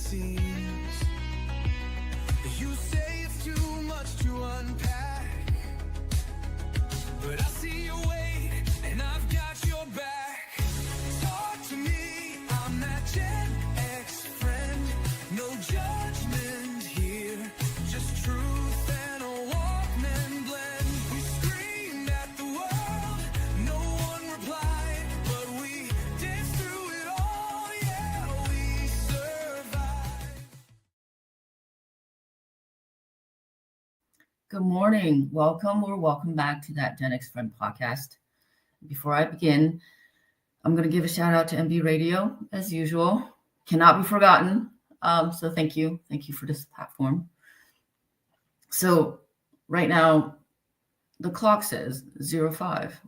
seems. You say it's too much to unpack, but I see your weight and I've got your back. Talk to me, I'm that Gen X friend. No judgment here, just truth and a Walkman blend. We screamed at the world, no one replied, but we danced through it all, yeah, we survived. Good morning. Welcome or welcome back to that Gen X Friend podcast. Before I begin, I'm going to give a shout out to MB Radio as usual. Cannot be forgotten. So thank you. Thank you for this platform. So right now, the clock says 05.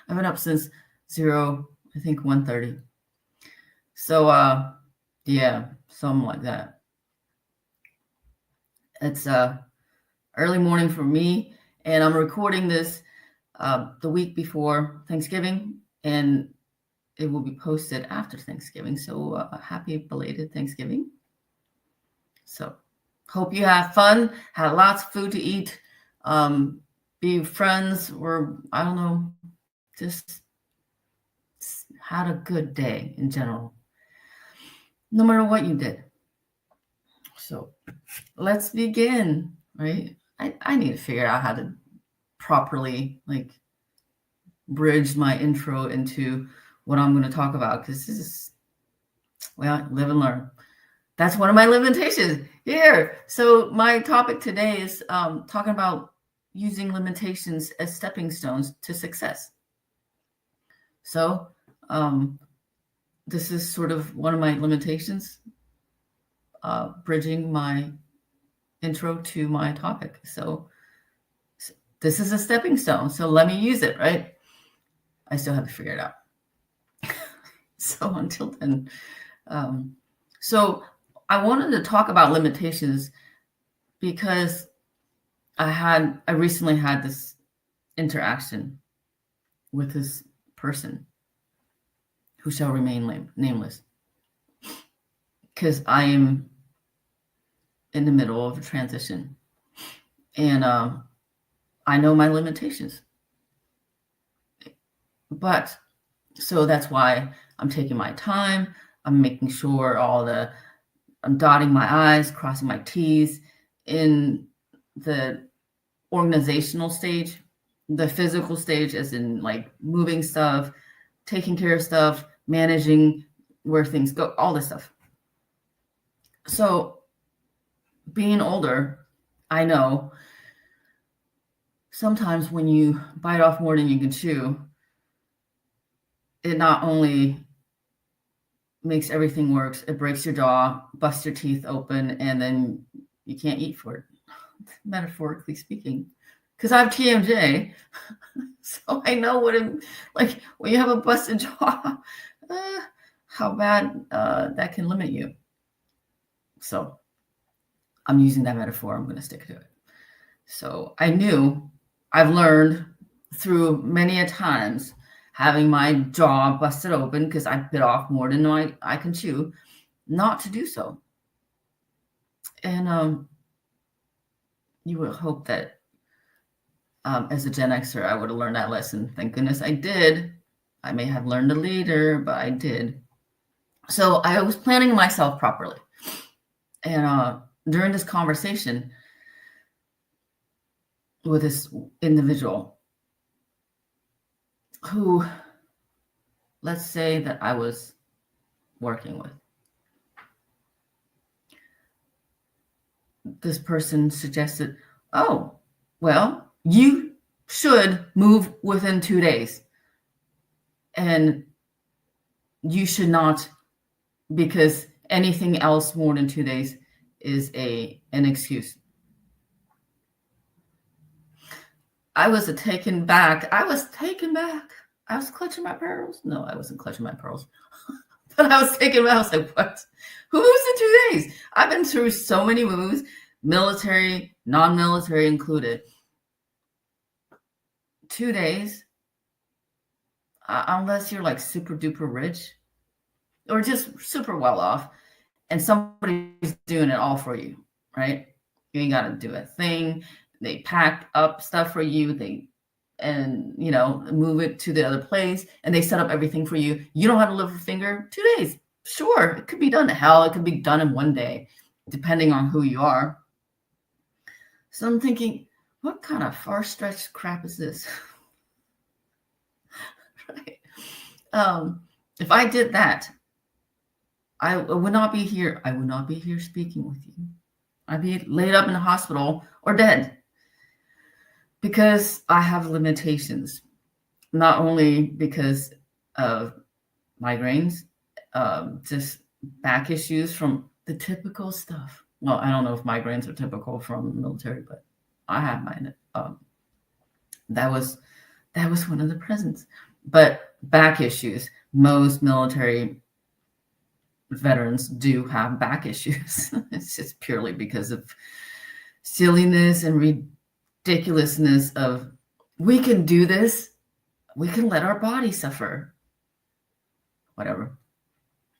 I've been up since 1:30. So yeah, something like that. It's early morning for me, and I'm recording this the week before Thanksgiving, and it will be posted after Thanksgiving. So happy belated Thanksgiving. So hope you have fun, had lots of food to eat, be friends, or I don't know, just had a good day in general, no matter what you did. So let's begin, right? I need to figure out how to properly bridge my intro into what I'm going to talk about, because this is, well, live and learn. That's one of my limitations here. So my topic today is talking about using limitations as stepping stones to success. So this is sort of one of my limitations, bridging my intro to my topic. So this is a stepping stone. So let me use it, right? I still have to figure it out. So until then, so I wanted to talk about limitations because I recently had this interaction with this person who shall remain nameless, because I am in the middle of a transition, and I know my limitations. But so that's why I'm taking my time. I'm making sure I'm dotting my I's, crossing my T's in the organizational stage, the physical stage, as in moving stuff, taking care of stuff, managing where things go, all this stuff. So being older, I know sometimes when you bite off more than you can chew, it not only makes everything worse, it breaks your jaw, busts your teeth open, and then you can't eat for it, metaphorically speaking. Because I have TMJ, so I know what it, when you have a busted jaw, how bad that can limit you. So I'm using that metaphor. I'm going to stick to it. So I've learned through many a times having my jaw busted open because I bit off more than I can chew, not to do so. And you would hope that as a Gen Xer, I would have learned that lesson. Thank goodness I did. I may have learned it later, but I did. So I was planning myself properly. And during this conversation with this individual who, let's say that I was working with, this person suggested, oh, well, you should move within 2 days. And you should not, because anything else more than 2 days is an excuse. I was taken back. I was clutching my pearls. No, I wasn't clutching my pearls. But I was taken back. I was like, what? Who moves in 2 days? I've been through so many moves, military, non-military included. 2 days, unless you're super duper rich or just super well off. and somebody's doing it all for you, right? You ain't got to do a thing. They pack up stuff for you. And move it to the other place, and they set up everything for you. You don't have to lift a finger. 2 days, sure, it could be done. Hell, it could be done in 1 day, depending on who you are. So I'm thinking, what kind of far-stretched crap is this? Right? If I did that, I would not be here. I would not be here speaking with you. I'd be laid up in the hospital or dead, because I have limitations, not only because of migraines, just back issues from the typical stuff. Well, I don't know if migraines are typical from the military, but I have mine. That was one of the presents. But back issues, most military veterans do have back issues. It's just purely because of silliness and ridiculousness of, we can do this, we can let our body suffer, whatever.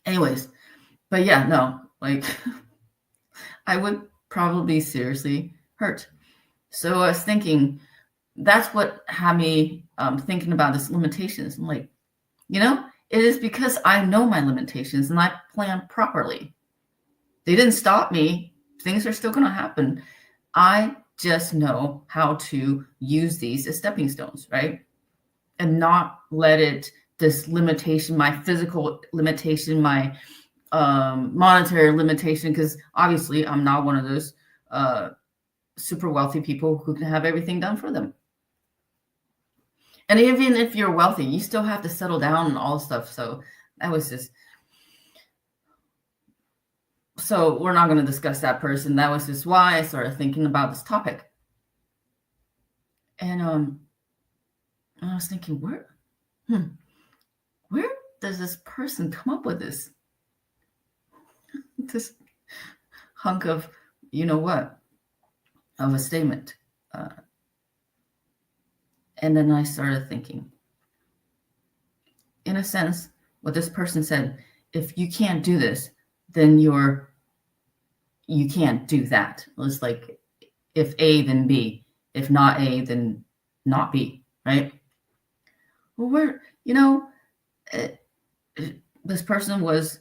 Anyways, but yeah, no, like I would probably seriously hurt. So I was thinking, that's what had me thinking about this limitations. I'm like, it is because I know my limitations and I plan properly. They didn't stop me. Things are still going to happen. I just know how to use these as stepping stones, right? And not let this limitation, my physical limitation, my monetary limitation, because obviously I'm not one of those super wealthy people who can have everything done for them. And even if you're wealthy, you still have to settle down and all stuff. So that was just, so we're not going to discuss that person. That was just why I started thinking about this topic. And I was thinking, where does this person come up with this hunk of, of a statement? And then I started thinking, in a sense, what this person said, if you can't do this, then you can't do that. It's like, if A, then B. If not A, then not B, right? Well, this person was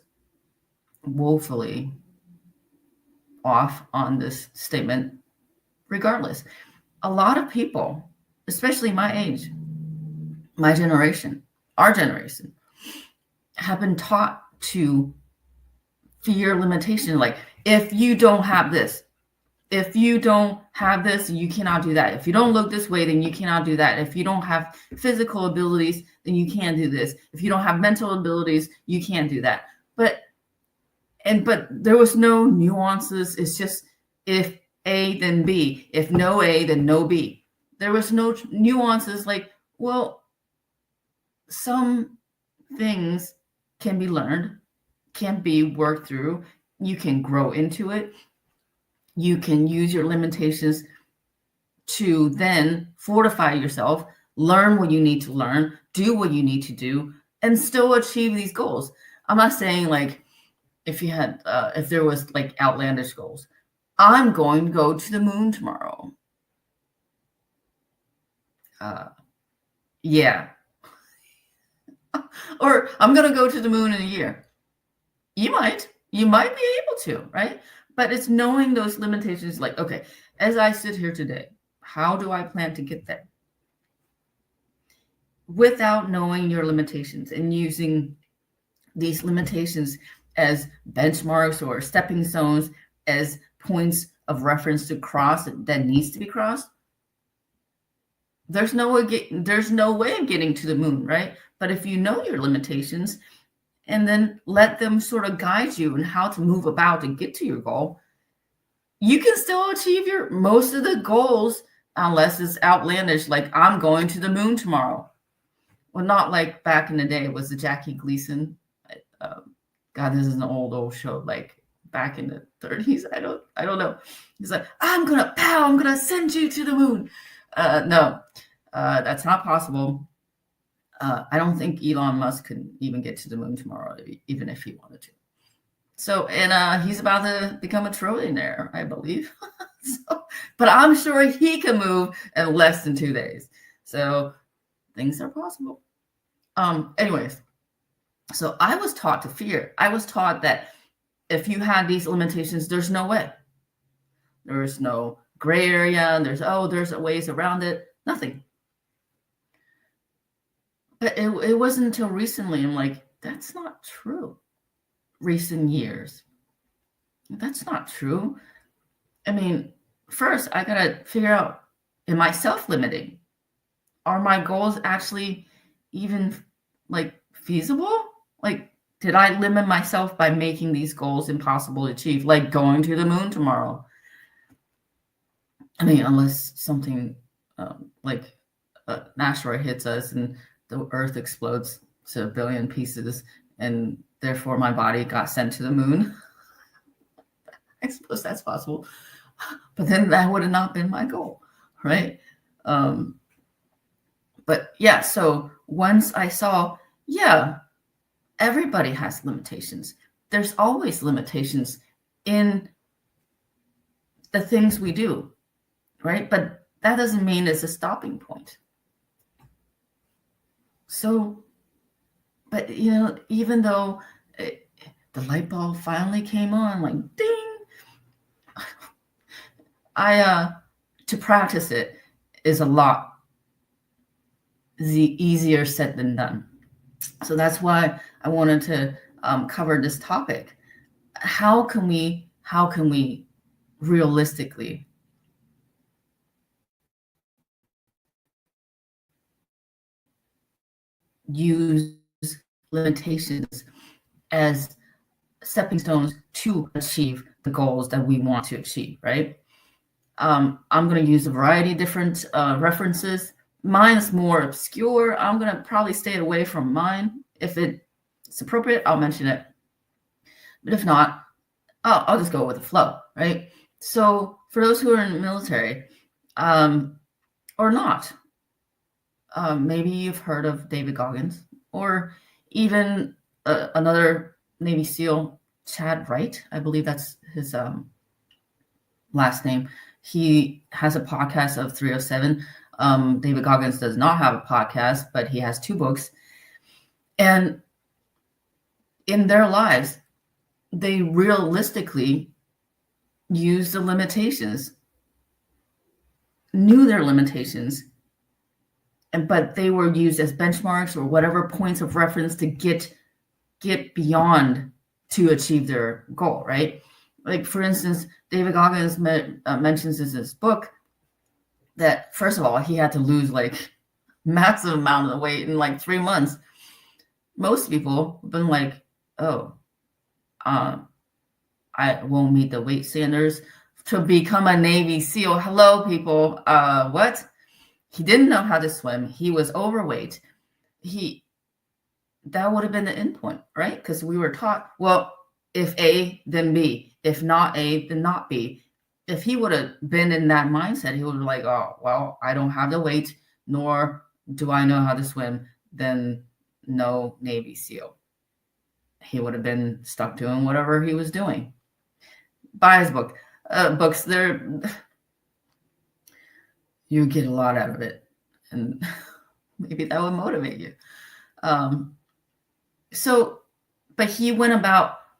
woefully off on this statement regardless. A lot of people, especially my age, my generation, our generation, have been taught to fear limitation. Like, if you don't have this, if you don't have this, you cannot do that. If you don't look this way, then you cannot do that. If you don't have physical abilities, then you can't do this. If you don't have mental abilities, you can't do that. But there was no nuances. It's just, if A, then B. If no A, then no B. There was no nuances like, well, some things can be learned, can be worked through. You can grow into it. You can use your limitations to then fortify yourself, learn what you need to learn, do what you need to do, and still achieve these goals. I'm not saying like, if there was like outlandish goals, I'm going to go to the moon tomorrow. Yeah. Or I'm going to go to the moon in a year. You might be able to, right? But it's knowing those limitations, like, okay, as I sit here today, how do I plan to get there? Without knowing your limitations and using these limitations as benchmarks or stepping stones, as points of reference to cross that needs to be crossed, there's no way of getting to the moon, right? But if you know your limitations and then let them sort of guide you in how to move about and get to your goal, you can still achieve most of the goals, unless it's outlandish, like, I'm going to the moon tomorrow. Well, not like back in the day, was the Jackie Gleason. God, this is an old show, like back in the 30s. I don't know. He's like, I'm gonna send you to the moon. No, that's not possible. I don't think Elon Musk could even get to the moon tomorrow, even if he wanted to. So, and he's about to become a trillionaire, I believe. But I'm sure he can move in less than 2 days. So things are possible. Anyways, so I was taught to fear. I was taught that if you had these limitations, there's no way. There's no gray area. There's ways around it. Nothing. But it wasn't until recently I'm like, that's not true. Recent years. That's not true. I mean, first I gotta figure out, am I self-limiting? Are my goals actually even like feasible? Like, did I limit myself by making these goals impossible to achieve, like going to the moon tomorrow? I mean, unless something like an asteroid hits us and the Earth explodes to a billion pieces, and therefore my body got sent to the moon. I suppose that's possible. But then that would have not been my goal, right? But yeah, so once I saw, yeah, everybody has limitations. There's always limitations in the things we do, right? But that doesn't mean it's a stopping point. So, but even though the light bulb finally came on, like ding, to practice it is a lot easier said than done. So that's why I wanted to cover this topic. How can we realistically use limitations as stepping stones to achieve the goals that we want to achieve, right? I'm going to use a variety of different references. Mine is more obscure. I'm going to probably stay away from mine. If it's appropriate, I'll mention it. But if not, I'll just go with the flow, right? So for those who are in the military or not, maybe you've heard of David Goggins, or even another Navy SEAL, Chad Wright. I believe that's his last name. He has a podcast of 307. David Goggins does not have a podcast, but he has 2 books. And in their lives, they realistically use the limitations, knew their limitations, but they were used as benchmarks or whatever points of reference to get beyond to achieve their goal, right? Like, for instance, David Goggins mentions in his book that, first of all, he had to lose like massive amount of weight in like 3 months. Most people have been like, oh, I won't meet the weight standards to become a Navy SEAL. Hello, people. What? He didn't know how to swim. He was overweight. That would have been the endpoint, right? Because we were taught, well, if A, then B. If not A, then not B. If he would have been in that mindset, he would have been like, oh, well, I don't have the weight, nor do I know how to swim, then no Navy SEAL. He would have been stuck doing whatever he was doing. Buy his books. You get a lot out of it, and maybe that would motivate you. But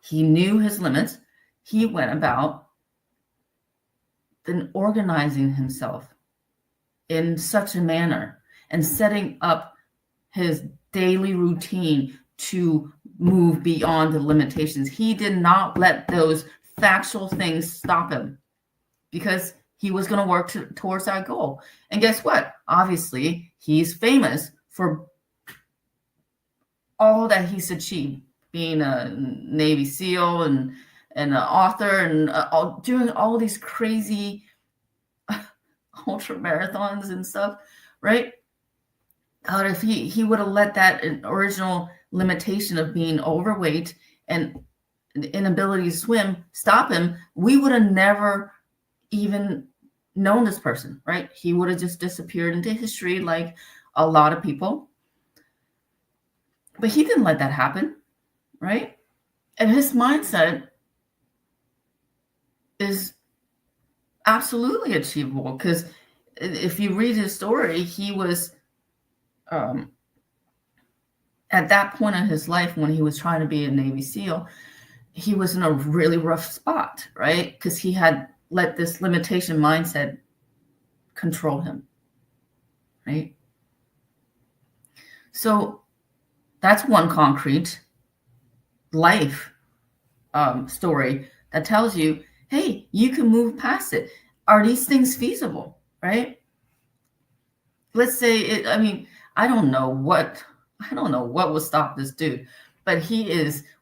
he knew his limits. He went about then organizing himself in such a manner and setting up his daily routine to move beyond the limitations. He did not let those factual things stop him, because he was going to work towards that goal. And guess what? Obviously, he's famous for all that he's achieved, being a Navy SEAL and an author and doing all these crazy ultra marathons and stuff, right? God, if he would have let that original limitation of being overweight and inability to swim stop him, we would have never even known this person, right? He would have just disappeared into history like a lot of people. But he didn't let that happen, right? And his mindset is absolutely achievable, because if you read his story, he was at that point in his life when he was trying to be a Navy SEAL, he was in a really rough spot, right? Because he had let this limitation mindset control him, right? So that's one concrete life story that tells you, hey, you can move past it. Are these things feasible, right? Let's say it, I mean, I don't know what will stop this dude, but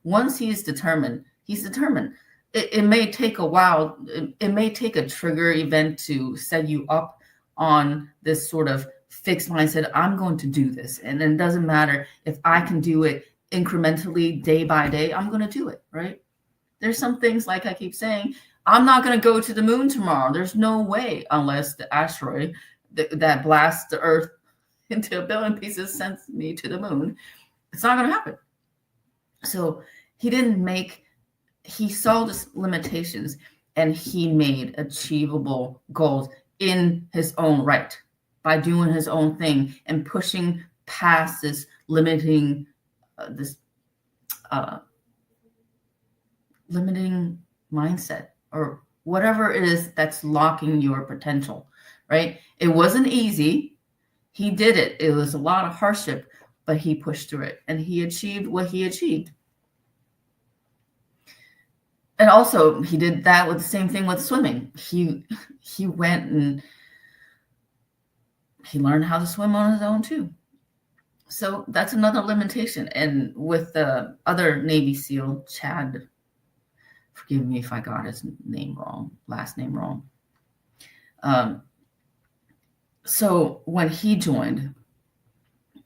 once he's determined, he's determined. It may take a while. It may take a trigger event to set you up on this sort of fixed mindset. I'm going to do this. And it doesn't matter if I can do it incrementally day by day, I'm going to do it, right? There's some things, like I keep saying, I'm not going to go to the moon tomorrow. There's no way, unless the asteroid that blasts the Earth into a billion pieces sends me to the moon. It's not going to happen. So he saw the limitations, and he made achievable goals in his own right by doing his own thing and pushing past this limiting limiting mindset, or whatever it is that's locking your potential, right? It wasn't easy. He did it. It was a lot of hardship, but he pushed through it, and he achieved what he achieved. And also, he did that with the same thing with swimming. He went and he learned how to swim on his own too. So that's another limitation. And with the other Navy SEAL, Chad, forgive me if I got his last name wrong. So when he joined,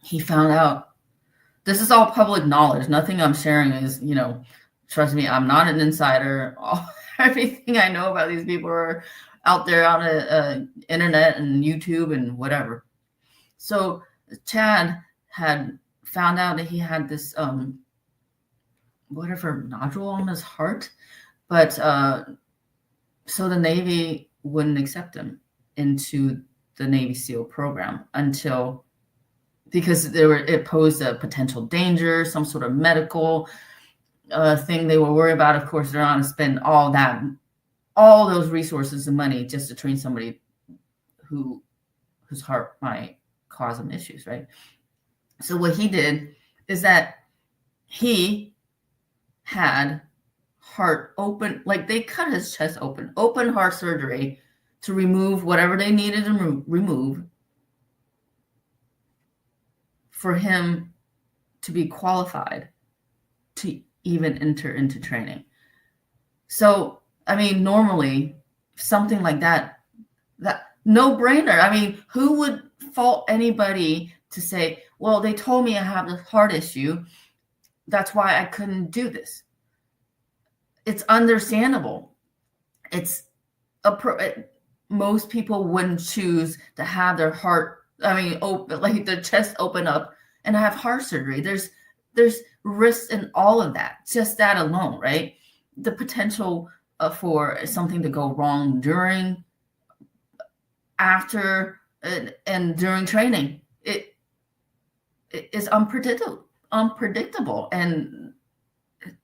he found out, this is all public knowledge. Nothing I'm sharing is, trust me, I'm not an insider. Everything I know about these people are out there on the internet and YouTube and whatever. So Chad had found out that he had this whatever nodule on his heart, but so the Navy wouldn't accept him into the Navy SEAL program because it posed a potential danger, some sort of medical thing they were worried about. Of course, they're not going to spend all those resources and money just to train somebody whose heart might cause them issues, right? So what he did is that he had heart open, like they cut his chest open heart surgery to remove whatever they needed to remove for him to be qualified to even enter into training. So, I mean, normally something like that no brainer. I mean, who would fault anybody to say, well, they told me I have this heart issue, that's why I couldn't do this? It's understandable. Most people wouldn't choose to have their heart, open, like their chest open up and have heart surgery. There's risks in all of that, just that alone, right? The potential for something to go wrong during, after, and during training, it is unpredictable, and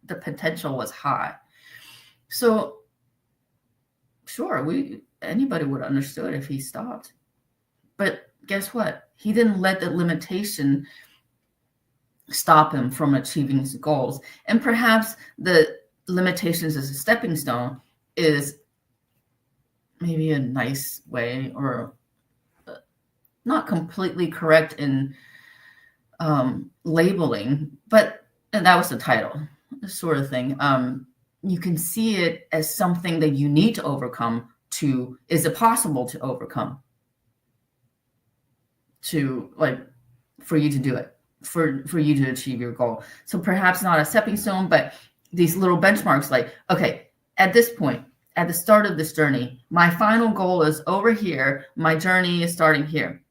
the potential was high. So sure, anybody would have understood if he stopped. But guess what? He didn't let the limitation stop him from achieving his goals. And perhaps the limitations as a stepping stone is maybe a nice way, or not completely correct in labeling, and that was the title, sort of thing. You can see it as something that you need to overcome. Is it possible to overcome? For you to do it, for you to achieve your goal. So perhaps not a stepping stone, but these little benchmarks, like, okay, at this point, at the start of this journey, my final goal is over here. My journey is starting here.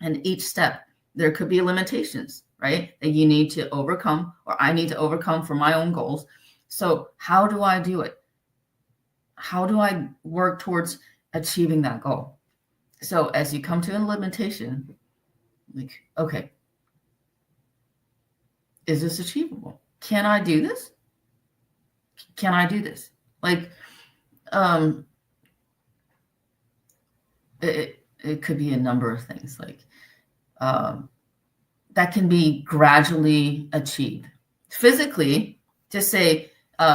And each step, there could be limitations, right? That you need to overcome, or I need to overcome for my own goals. So how do I do it? How do I work towards achieving that goal? So as you come to a limitation, like, okay, is this achievable? Can I do this? Can I do this? Like, it could be a number of things. Like, that can be gradually achieved. Physically, just say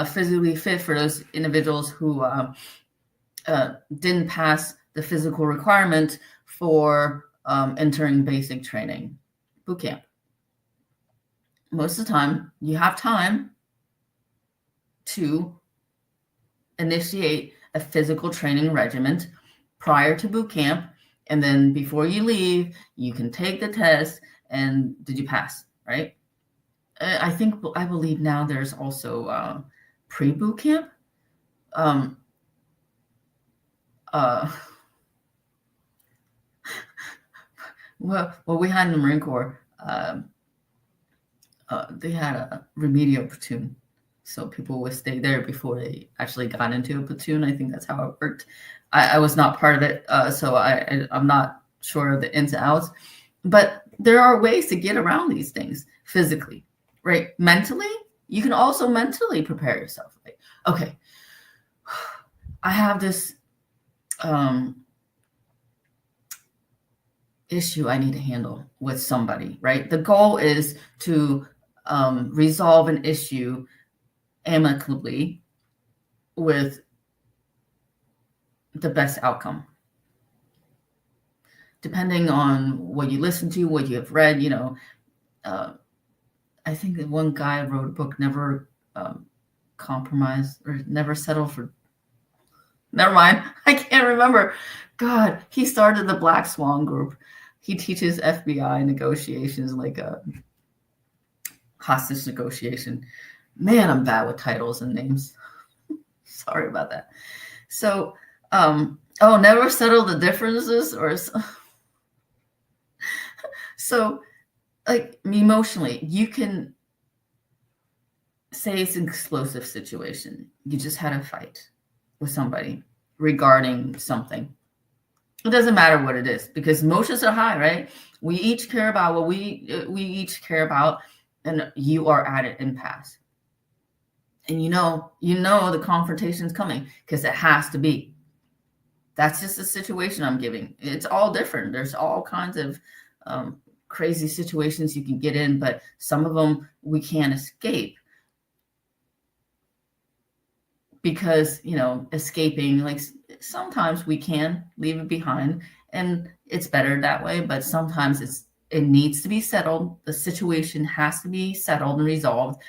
physically fit for those individuals who didn't pass the physical requirement for entering basic training boot camp. Most of the time, you have time to initiate a physical training regimen prior to boot camp, and then before you leave, you can take the test. And did you pass? Right? I believe now there's also pre-boot camp. Well, we had in the Marine Corps, they had a remedial platoon. So people would stay there before they actually got into a platoon. I think that's how it worked. I was not part of it, so I'm not sure of the ins and outs. But there are ways to get around these things physically, right? Mentally, you can also mentally prepare yourself. Like, okay, I have this issue I need to handle with somebody, right? The goal is to resolve an issue amicably with the best outcome. Depending on what you listen to, what you have read, I think that one guy wrote a book, Never Compromise or Never Settle for. Never mind. I can't remember. God, he started the Black Swan Group. He teaches FBI negotiations, like a hostage negotiation. Man, I'm bad with titles and names. Sorry about that. So, never settle the differences, or so, like, emotionally, you can say it's an explosive situation. You just had a fight with somebody regarding something. It doesn't matter what it is, because emotions are high, right? We each care about what we each care about, and you are at an impasse. And you know the confrontation is coming, because it has to be. That's just the situation I'm giving. It's all different. There's all kinds of crazy situations you can get in, but some of them we can't escape. Because, escaping, like, sometimes we can leave it behind and it's better that way, but sometimes it needs to be settled. The situation has to be settled and resolved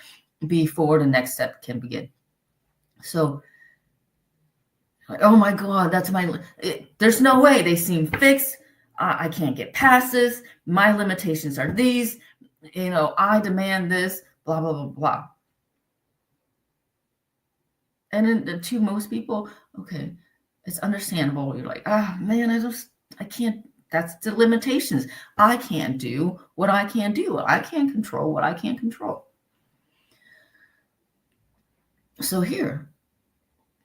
before the next step can begin. So, oh my God, there's no way. They seem fixed. I can't get past this. My limitations are these. I demand this, blah, blah, blah, blah. And then to most people, okay, it's understandable. You're like, man, I can't, that's the limitations. I can't do what I can't do. I can't control what I can't control. So here,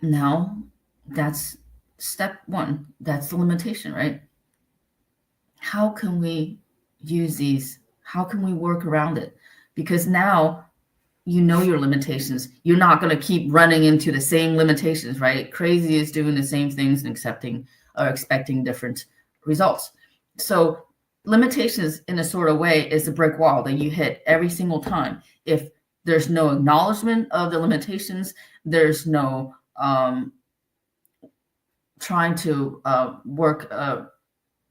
now that's step one. That's the limitation, right? How can we use these? How can we work around it? Because now you know your limitations. You're not going to keep running into the same limitations, right? Crazy is doing the same things and expecting different results. So limitations, in a sort of way, is a brick wall that you hit every single time. If there's no acknowledgement of the limitations, there's no trying to work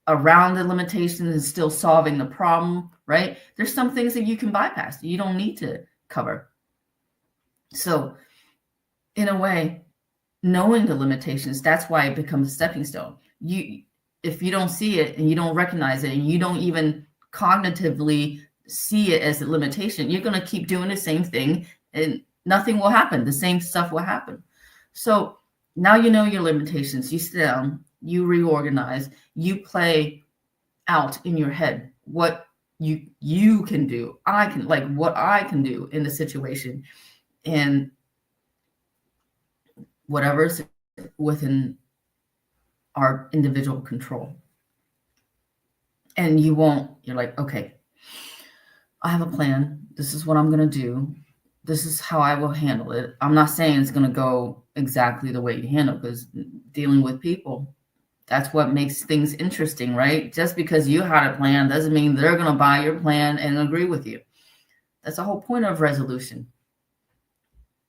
around the limitations and still solving the problem, right? There's some things that you can bypass. You don't need to cover. So in a way, knowing the limitations, that's why it becomes a stepping stone. If you don't see it and you don't recognize it and you don't even cognitively see it as a limitation, you're going to keep doing the same thing and nothing will happen. The same stuff will happen. So now you know your limitations. You sit down, you reorganize, you play out in your head what you can do. What I can do in the situation. And whatever's within our individual control. And you're like, okay, I have a plan. This is what I'm going to do. This is how I will handle it. I'm not saying it's going to go exactly the way you handle, because dealing with people, that's what makes things interesting, right? Just because you had a plan doesn't mean they're going to buy your plan and agree with you. That's the whole point of resolution.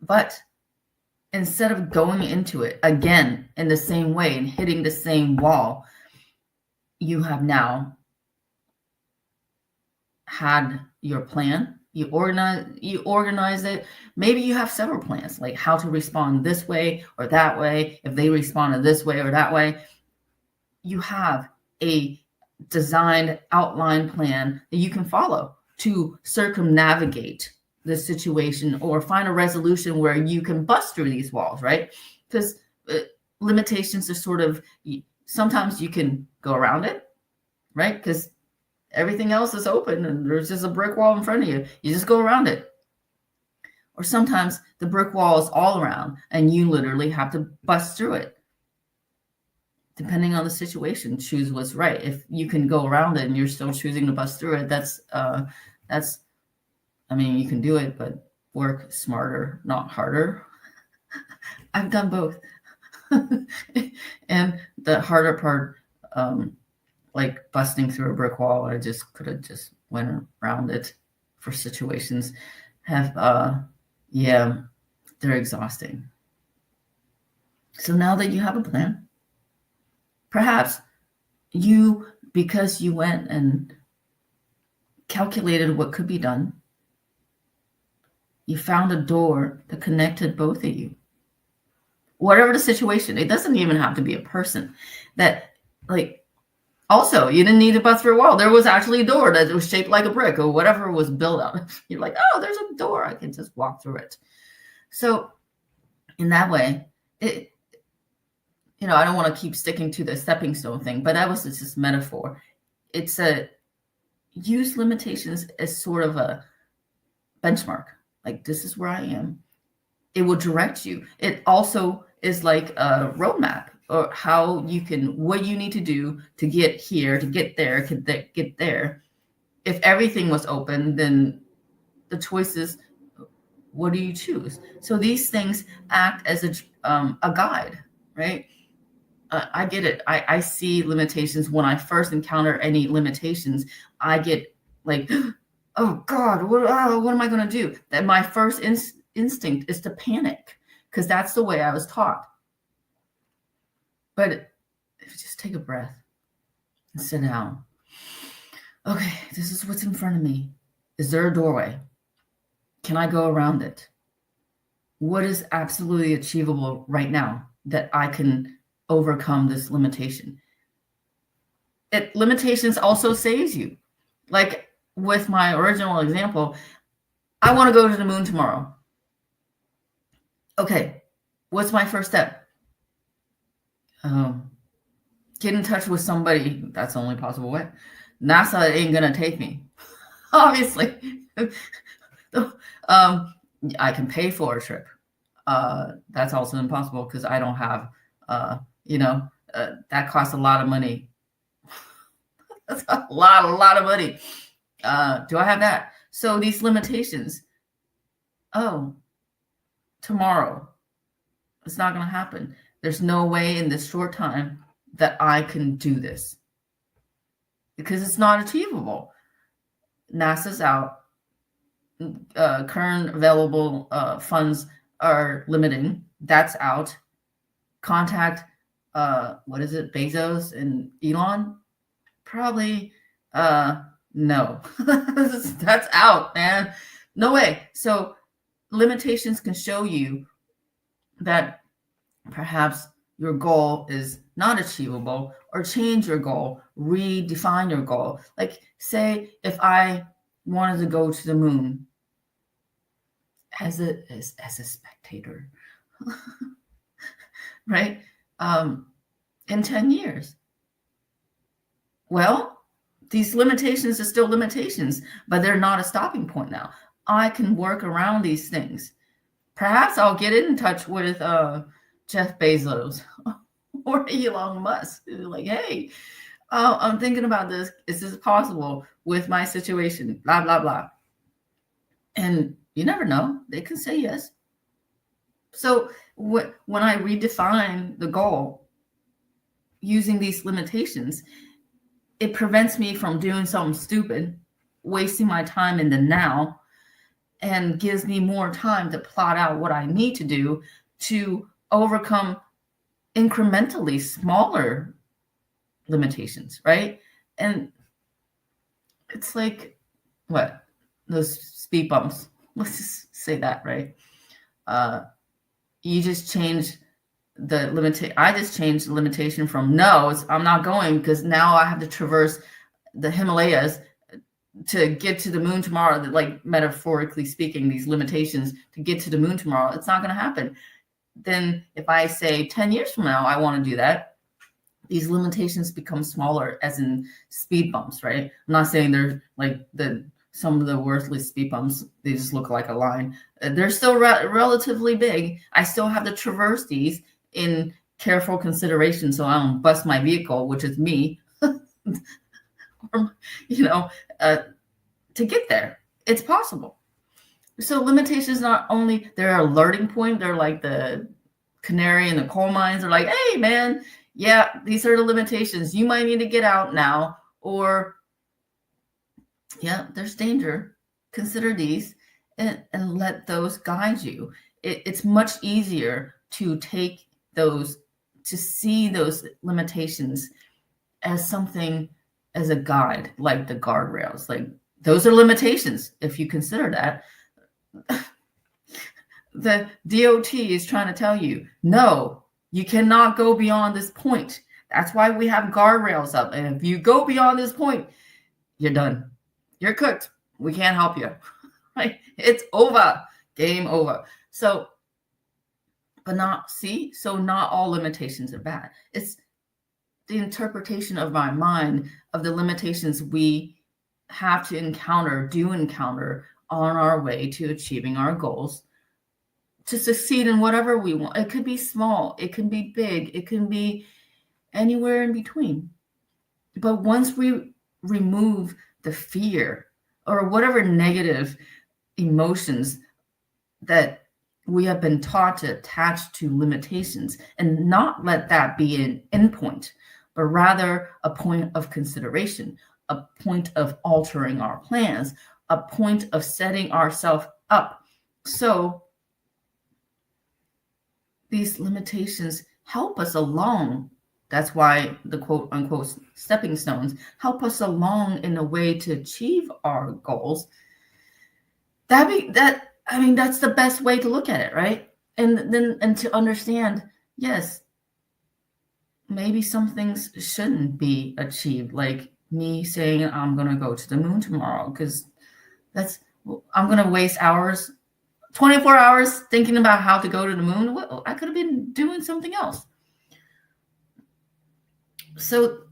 But instead of going into it again in the same way and hitting the same wall, you have now had your plan. You organize it. Maybe you have several plans, like how to respond this way or that way. If they responded this way or that way, you have a designed outline plan that you can follow to circumnavigate the situation or find a resolution where you can bust through these walls, right? Because limitations are sort of, sometimes you can go around it, right? Because everything else is open and there's just a brick wall in front of you. You just go around it. Or sometimes the brick wall is all around and you literally have to bust through it. Depending on the situation, choose what's right. If you can go around it and you're still choosing to bust through it, that's, I mean, you can do it, but work smarter, not harder. I've done both. And the harder part, like busting through a brick wall, I just could have just went around it for situations, yeah, they're exhausting. So now that you have a plan, perhaps because you went and calculated what could be done, you found a door that connected both of you. Whatever the situation, it doesn't even have to be a person. That, like, also, you didn't need to bust through a wall. There was actually a door that was shaped like a brick or whatever was built out. You're like, oh, there's a door. I can just walk through it. So in that way, I don't want to keep sticking to the stepping stone thing, but that was just metaphor. It's use limitations as sort of a benchmark. Like, this is where I am. It will direct you. It also is like a roadmap, or what you need to do to get here, to get there, get there. If everything was open, then the choice is, what do you choose? So these things act as a guide, right? I get it. I see limitations. When I first encounter any limitations, I get like, oh God, what am I going to do? That my first instinct is to panic, because that's the way I was taught. But just take a breath and sit down. Okay, this is what's in front of me. Is there a doorway? Can I go around it? What is absolutely achievable right now that I can overcome this limitation? Limitations also saves you. Like with my original example, I want to go to the moon tomorrow. Okay, what's my first step? Get in touch with somebody. That's the only possible way. NASA ain't gonna take me, obviously. I can pay for a trip. That's also impossible because I don't have, that costs a lot of money. That's a lot of money. Do I have that? So these limitations. Oh, tomorrow. It's not going to happen. There's no way in this short time that I can do this because it's not achievable. NASA's out. Current available funds are limiting. That's out. Contact, what is it, Bezos and Elon? Probably no. That's out, man. No way. So limitations can show you that perhaps your goal is not achievable, or change your goal, redefine your goal. Like, say if I wanted to go to the moon as a spectator, right? In 10 years. Well, these limitations are still limitations, but they're not a stopping point now. I can work around these things. Perhaps I'll get in touch with Jeff Bezos or Elon Musk. Like, hey, I'm thinking about this. Is this possible with my situation? Blah, blah, blah. And you never know. They can say yes. So when I redefine the goal using these limitations, it prevents me from doing something stupid, wasting my time in the now, and gives me more time to plot out what I need to do to overcome incrementally smaller limitations, right? And it's like, what? Those speed bumps. Let's just say that, right? You just change the limitation. I just changed the limitation from no, I'm not going, because now I have to traverse the Himalayas to get to the moon tomorrow. Like, metaphorically speaking, these limitations to get to the moon tomorrow, it's not going to happen. Then if I say 10 years from now I want to do that, these limitations become smaller, as in speed bumps, right? I'm not saying they're like some of the worthless speed bumps, they just look like a line. They're still relatively big. I still have to traverse these in careful consideration so I don't bust my vehicle, which is me, or, to get there. It's possible. So limitations, not only they're an alerting point, they're like the canary in the coal mines. They're like, hey man, yeah, these are the limitations. You might need to get out now, or yeah, there's danger. Consider these and let those guide you. It's much easier to take those, to see those limitations as something, as a guide, like the guardrails. Like, those are limitations. If you consider that, the DOT is trying to tell you, no, you cannot go beyond this point. That's why we have guardrails up. And if you go beyond this point, you're done. You're cooked. We can't help you. Right? It's over. Game over. So not all limitations are bad. It's the interpretation of my mind of the limitations we have to encounter on our way to achieving our goals, to succeed in whatever we want. It could be small, it can be big, it can be anywhere in between. But once we remove the fear or whatever negative emotions that we have been taught to attach to limitations, and not let that be an endpoint, but rather a point of consideration, a point of altering our plans, a point of setting ourselves up. So these limitations help us along. That's why the quote unquote stepping stones help us along in a way to achieve our goals. That's the best way to look at it, right? And to understand, yes, maybe some things shouldn't be achieved, like me saying I'm going to go to the moon tomorrow, because I'm going to waste 24 hours thinking about how to go to the moon. Well, I could have been doing something else. So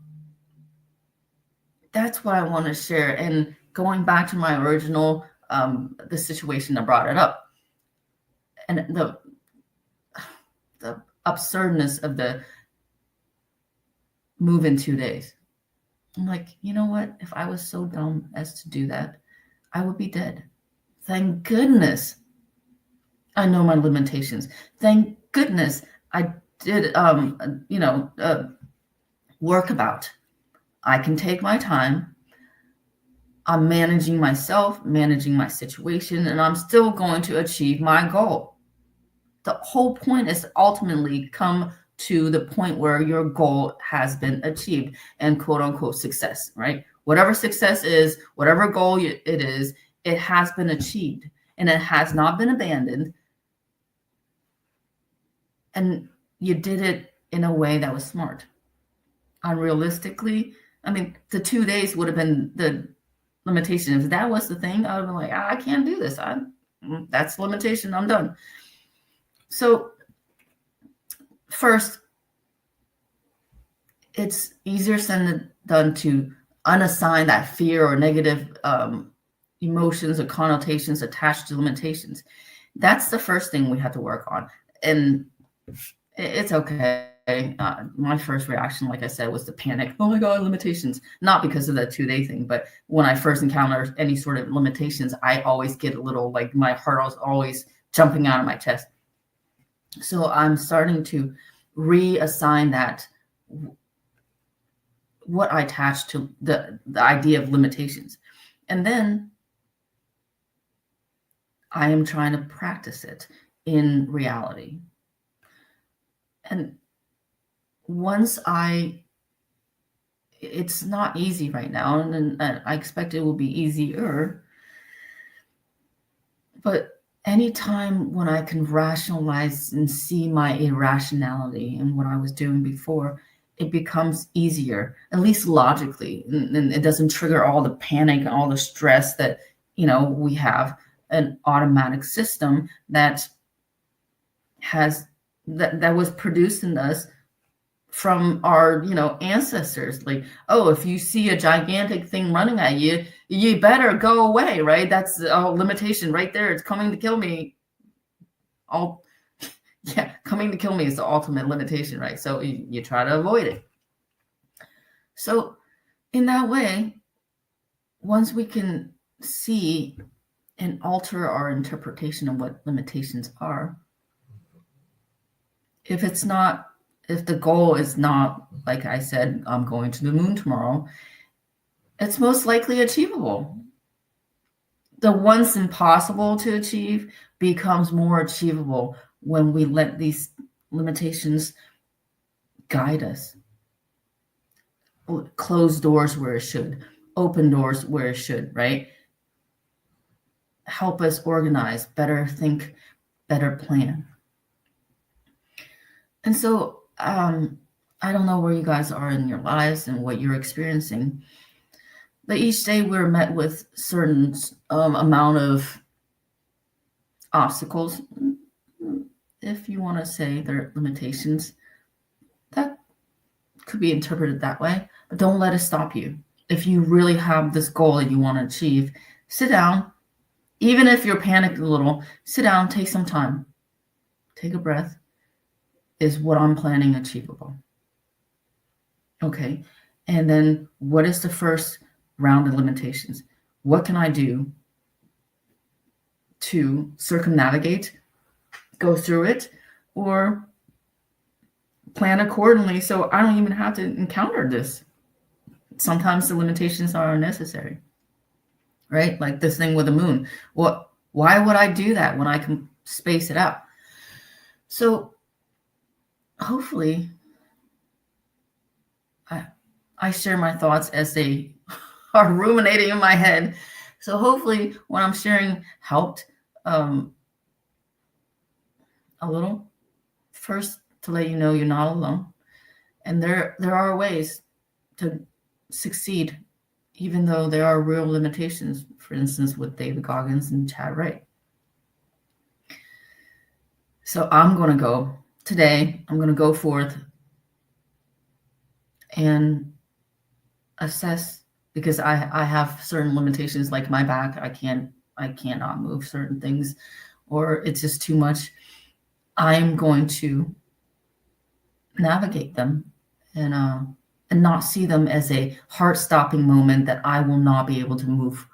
that's what I want to share. And going back to my original, the situation that brought it up, and the absurdness of the move in 2 days. I'm like, you know what? If I was so dumb as to do that, I would be dead. Thank goodness I know my limitations. Thank goodness I did, workabout. I can take my time. I'm managing myself, managing my situation, and I'm still going to achieve my goal. The whole point is to ultimately come to the point where your goal has been achieved and quote unquote success, right? Whatever success is, whatever goal it is, it has been achieved and it has not been abandoned. And you did it in a way that was smart. Unrealistically, the 2 days would have been the limitation. If that was the thing, I would have been like, I can't do this. That's limitation. I'm done. So first, it's easier said than done to unassign that fear or negative emotions or connotations attached to limitations. That's the first thing we have to work on. And It's okay. My first reaction, like I said, was to panic. Oh my God, limitations. Not because of the 2-day thing, but when I first encounter any sort of limitations, I always get a little, like, my heart is always jumping out of my chest. So I'm starting to reassign that, what I attach to the idea of limitations. And then I am trying to practice it in reality. And once it's not easy right now, and I expect it will be easier. But anytime when I can rationalize and see my irrationality and what I was doing before, it becomes easier, at least logically, and it doesn't trigger all the panic and all the stress that, we have an automatic system that was produced in us from our ancestors. Like, oh, if you see a gigantic thing running at you, you better go away, right? That's a limitation right there. It's coming to kill me. Coming to kill me is the ultimate limitation, right? So you try to avoid it. So in that way, once we can see and alter our interpretation of what limitations are, if the goal is not, like I said, I'm going to the moon tomorrow, it's most likely achievable. The once impossible to achieve becomes more achievable when we let these limitations guide us. Close doors where it should, open doors where it should, right? Help us organize, better think, better plan. And so I don't know where you guys are in your lives and what you're experiencing, but each day we're met with certain amount of obstacles, if you want to say they're limitations. That could be interpreted that way, but don't let it stop you. If you really have this goal that you want to achieve, sit down. Even if you're panicked a little, sit down, take some time, take a breath. Is what I'm planning achievable? Okay. And then what is the first round of limitations? What can I do to circumnavigate, go through it, or plan accordingly so I don't even have to encounter this? Sometimes the limitations are unnecessary, right? Like this thing with the moon. Why would I do that when I can space it out? So hopefully I share my thoughts as they are ruminating in my head. So hopefully what I'm sharing helped a little. First, to let you know you're not alone. And there are ways to succeed, even though there are real limitations, for instance, with David Goggins and Chad Wright. So I'm going to go forth and assess, because I have certain limitations, like my back. I cannot move certain things, or it's just too much. I'm going to navigate them and not see them as a heart-stopping moment that I will not be able to move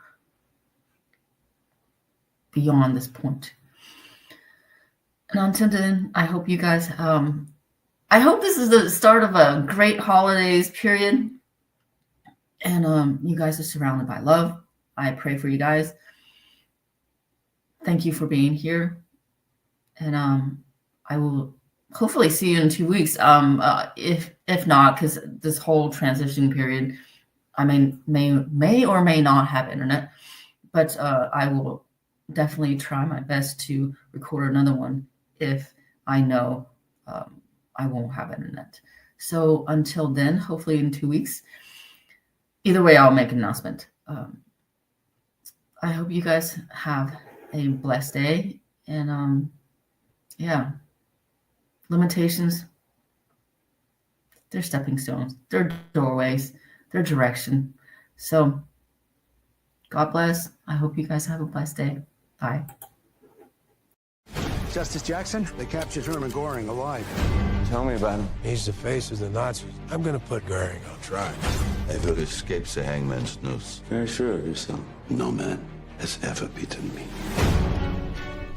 beyond this point. And until then, I hope you guys, I hope this is the start of a great holidays period. And you guys are surrounded by love. I pray for you guys. Thank you for being here. And I will hopefully see you in 2 weeks. If not, because this whole transition period, I may or may not have internet, but I will definitely try my best to record another one if I know I won't have internet. So until then, hopefully in 2 weeks. Either way, I'll make an announcement. I hope you guys have a blessed day. And yeah, limitations, they're stepping stones, they're doorways, they're direction. So God bless. I hope you guys have a blessed day. Bye. Justice Jackson, they captured Herman Goring alive. Tell me about him. He's the face of the Nazis. I'm gonna put Goering on trial. Ever escapes a hangman's noose. Very sure of yourself. No man has ever beaten me.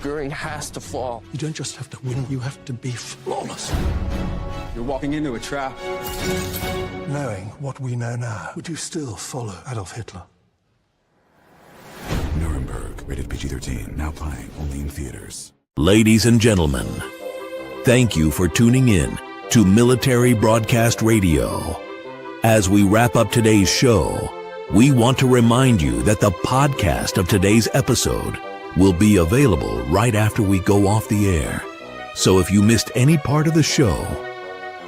Goering has to fall. You don't just have to win, you have to be flawless. You're walking into a trap. Knowing what we know now, would you still follow Adolf Hitler? Nuremberg, rated PG-13, now playing only in theaters. Ladies and gentlemen, thank you for tuning in to Military Broadcast Radio. As we wrap up today's show, we want to remind you that the podcast of today's episode will be available right after we go off the air. So if you missed any part of the show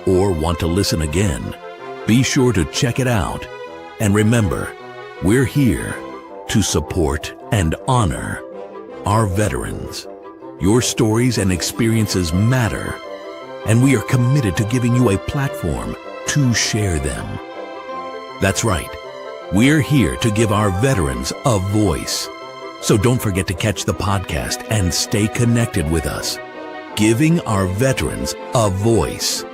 or want to listen again, be sure to check it out. And remember, we're here to support and honor our veterans. Your stories and experiences matter, and we are committed to giving you a platform to share them. That's right. We're here to give our veterans a voice. So don't forget to catch the podcast and stay connected with us. Giving our veterans a voice.